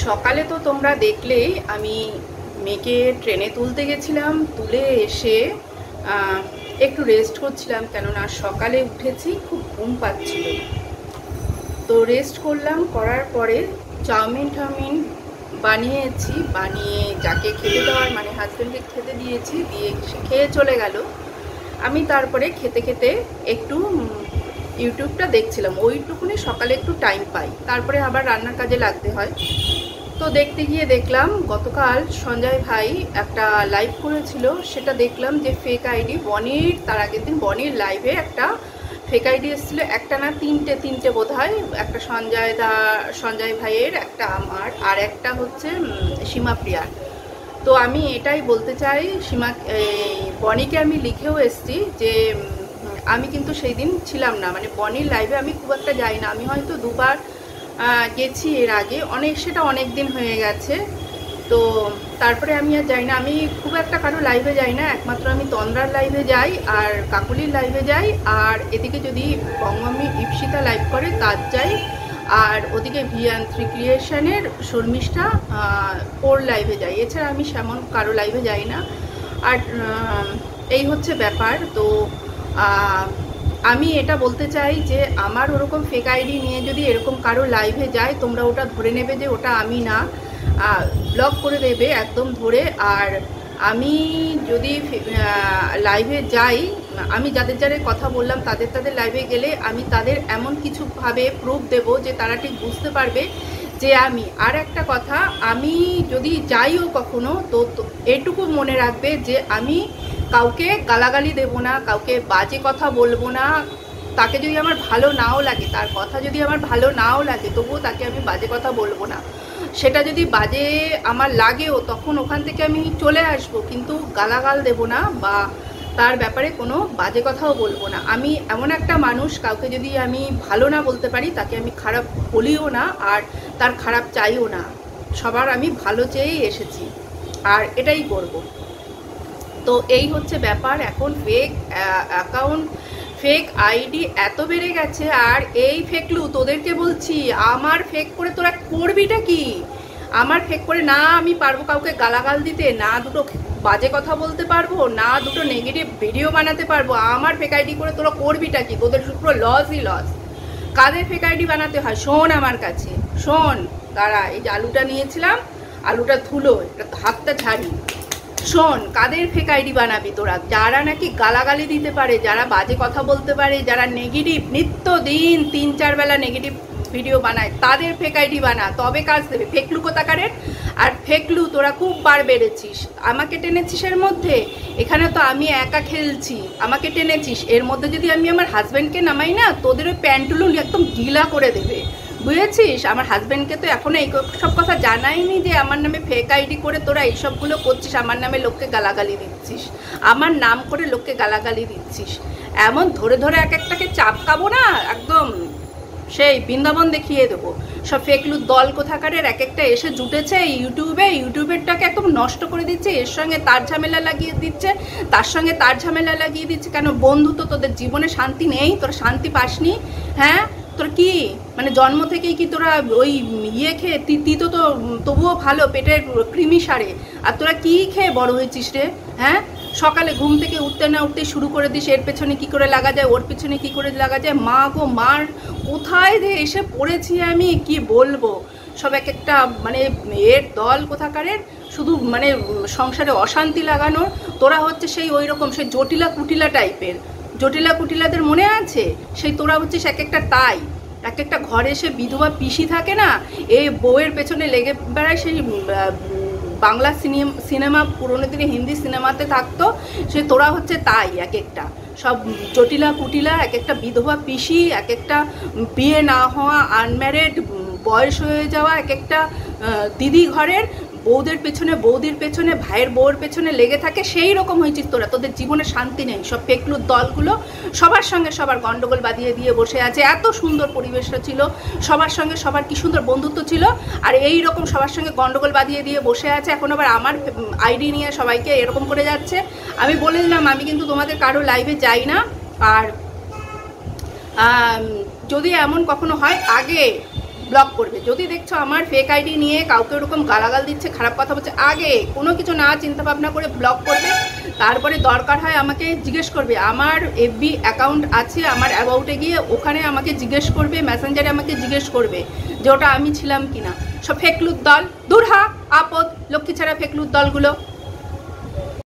সকালে তো তোমরা দেখলেই আমি মেয়েকে ট্রেনে তুলতে গেছিলাম, তুলে এসে একটু রেস্ট করছিলাম, কেননা সকালে উঠেছি, খুব ঘুম পাচ্ছিল। তো রেস্ট করলাম, করার পরে চাউমিন বানিয়েছি, বানিয়ে যাকে খেতে দেওয়ার মানে হাজব্যান্ডকে খেতে দিয়েছি, দিয়ে সে খেয়ে চলে গেল। আমি তারপরে খেতে খেতে একটু ইউটিউবটা দেখছিলাম, ওইটুকুনি সকালে একটু টাইম পাই, তারপরে আবার রান্নার কাজে লাগতে হয়। তো দেখতে গিয়ে দেখলাম গতকাল সঞ্জয় ভাই একটা লাইভ করেছিল, সেটা দেখলাম যে ফেক আইডি বনির, তার আগের দিন বনির লাইভে একটা ফেক আইডি এসেছিলো, একটা না তিনটে বোধ হয়, একটা সঞ্জয় ভাইয়ের, একটা আমার, আর একটা হচ্ছে সীমা প্রিয়ার। তো আমি এটাই বলতে চাই, বনিকে আমি লিখেও এসেছি যে আমি কিন্তু সেই দিন ছিলাম না, মানে বনির লাইভে আমি খুব একটা যাই না, আমি হয়তো দুবার গেছি এর আগে, সেটা অনেক দিন হয়ে গেছে। তো তারপরে আমি আর যাই না, আমি খুব একটা কারো লাইভে যাই না, একমাত্র আমি তন্দ্রার লাইভে যাই আর কাকুলির লাইভে যাই, আর এদিকে যদি বঙ্গমি ইপসিতা লাইভ করে তার যাই, আর ওদিকে ভিয়ান3 ক্রিয়েশনের শর্মিষ্ঠা ওর লাইভে যাই, এছাড়া আমি সেমন কারো লাইভে যাই না। আর এই হচ্ছে ব্যাপার। তো আমি এটা বলতে চাই যে আমার ওরকম ফেক আইডি নিয়ে যদি এরকম কারো লাইভে যায়, তোমরা ওটা ধরে নেবে যে ওটা আমি না, ব্লক করে দেবে একদম ধরে। আর আমি যদি লাইভে যাই, আমি যাদের কথা বললাম তাদের লাইভে গেলে আমি তাদের এমন কিছুভাবে প্রুফ দেব যে তারা ঠিক বুঝতে পারবে যে আমি। আর একটা কথা, আমি যদি যাইও কখনো, তো এটুকু মনে রাখবে যে আমি কাউকে গালাগালি দেব না, কাউকে বাজে কথা বলবো না। তাকে যদি আমার ভালো নাও লাগে, তার কথা যদি আমার ভালো নাও লাগে, তবুও তাকে আমি বাজে কথা বলবো না। সেটা যদি বাজে আমার লাগেও, তখন ওখান থেকে আমি চলে আসবো, কিন্তু গালাগাল দেব না বা তার ব্যাপারে কোনো বাজে কথাও বলবো না। আমি এমন একটা মানুষ, কাউকে যদি আমি ভালো না বলতে পারি, তাকে আমি খারাপ বলিও না, আর তার খারাপ চাইও না। সবার আমি ভালো চেয়েই এসেছি, আর এটাই করব। তো এই হচ্ছে ব্যাপার। এখন ফেক অ্যাকাউন্ট, ফেক আইডি এত বেড়ে গেছে, আর এই ফেকলু তোদেরকে বলছি, আমার ফেক করে তোরা করবিটা কি? আমার ফেক করে না আমি পারবো কাউকে গালাগাল দিতে, না দুটো বাজে কথা বলতে পারবো, না দুটো নেগেটিভ ভিডিও বানাতে পারবো। আমার ফেক আইডি করে তোরা করবিটা কি? তোদের পুরো লসই লস। কাদের ফেক আইডি বানাতে হয় শোন আমার কাছে, শোন। দাঁড়া, এই যে আলুটা নিয়েছিলাম, আলুটা ধুলো, হাতটা ঝাড়ি। শোন, কাদের ফেক আইডি বানাবি তোরা? যারা নাকি গালাগালি দিতে পারে, যারা বাজে কথা বলতে পারে, যারা নেগেটিভ নিত্যদিন 3-4 বেলা নেগেটিভ ভিডিও বানায়, তাদের ফেক আইডি বানা, তবে কাজ দেবে। ফেকলু কোথাকারের? আর ফেকলু তোরা খুব বার বেড়েছিস, আমাকে টেনেছিস এর মধ্যে। এখানে তো আমি একা খেলছি, আমাকে টেনেছিস এর মধ্যে। যদি আমি আমার হাজব্যান্ডকে নামাই না, তোদের ওই প্যান্টুলু একদম গিলা করে দেবে, বুঝেছিস? আমার হাজব্যান্ডকে তো এখনো এই সব কথা জানাইনি যে আমার নামে ফেক আইডি করে তোরা এইসবগুলো করছিস, আমার নামে লোককে গালাগালি দিচ্ছিস, আমার নাম করে লোককে গালাগালি দিচ্ছিস। এমন ধরে ধরে এক একটাকে চাপকাবো না, একদম সেই বৃন্দাবন দেখিয়ে দেবো। সব ফেকলুর দল কোথাকারের এক একটা এসে জুটেছে ইউটিউবেরটাকে একদম নষ্ট করে দিচ্ছে, এর সঙ্গে তার ঝামেলা লাগিয়ে দিচ্ছে, তার সঙ্গে তার ঝামেলা লাগিয়ে দিচ্ছে। কেন? বন্ধু তো তোদের জীবনে শান্তি নেই, তোরা শান্তি পাসনি। হ্যাঁ, তোর কি মানে জন্ম থেকেই কি তোরা ওই ইয়ে খেয়ে, তিতো তো তবুও ভালো, পেটের কৃমি সারে, আর তোরা কি খেয়ে বড় হয়েছিস রে? হ্যাঁ, সকালে ঘুম থেকে উঠতে না উঠতে শুরু করে দিস এর পেছনে কি করে লাগা যায়, ওর পেছনে কি করে লাগা যায়। মা গো, মার কোথায় যে এসে পড়েছি আমি, কি বলবো। সব এক একটা মানে এর দল কোথাকারের, শুধু মানে সংসারে অশান্তি লাগানোর। তোরা হচ্ছে সেই ওই রকম সেই জটিলা কুটিলা টাইপের, জটিলা কুটিলাদের মনে আছে? সেই তোরা হচ্ছিস এক একটা তাই। এক একটা ঘরে এসে বিধবা পিসি থাকে না, এই বউয়ের পেছনে লেগে বেড়ায়। সেই বাংলা সিনেমা পুরোনো দিনে হিন্দি সিনেমাতে থাকতো, সে তোরা হচ্ছে তাই। এক একটা সব জটিলা কুটিলা, এক একটা বিধবা পিসি, এক একটা বিয়ে না হওয়া আনম্যারিড বয়স হয়ে যাওয়া এক একটা দিদি ঘরের বৌদির পেছনে ভাইয়ের বউর পেছনে লেগে থাকে। সেই রকম হয়েছিস তোরা, তোদের জীবনে শান্তি নেই। সব ফেকলুর দলগুলো সবার সঙ্গে সবার গন্ডগোল বাঁধিয়ে দিয়ে বসে আছে। এত সুন্দর পরিবেশটা ছিল, সবার সঙ্গে সবার কি সুন্দর বন্ধুত্ব ছিল, আর এই রকম সবার সঙ্গে গন্ডগোল বাঁধিয়ে দিয়ে বসে আছে। এখন আবার আমার আইডি নিয়ে সবাইকে এরকম করে যাচ্ছে। আমি বলে দিলাম, আমি কিন্তু তোমাদের কারো লাইভে যাই না। আর যদি এমন কখনো হয়, আগে ব্লক করবে। যদি দেখছো আমার ফেক আইডি নিয়ে কাউকে ওরকম গালাগাল দিচ্ছে, খারাপ কথা বলছে, আগে কোনো কিছু না চিন্তা ভাবনা করে ব্লক করবে। তারপরে দরকার হয় আমাকে জিজ্ঞেস করবে, আমার এফবি অ্যাকাউন্ট আছে, আমার অ্যাবাউটে গিয়ে ওখানে আমাকে জিজ্ঞেস করবে, মেসেঞ্জারে আমাকে জিজ্ঞেস করবে যে ওটা আমি ছিলাম কিনা। সব ফেকলুর দল, দূর হা আপদ, লক্ষ্মী ছাড়া ফেকলুর দলগুলো।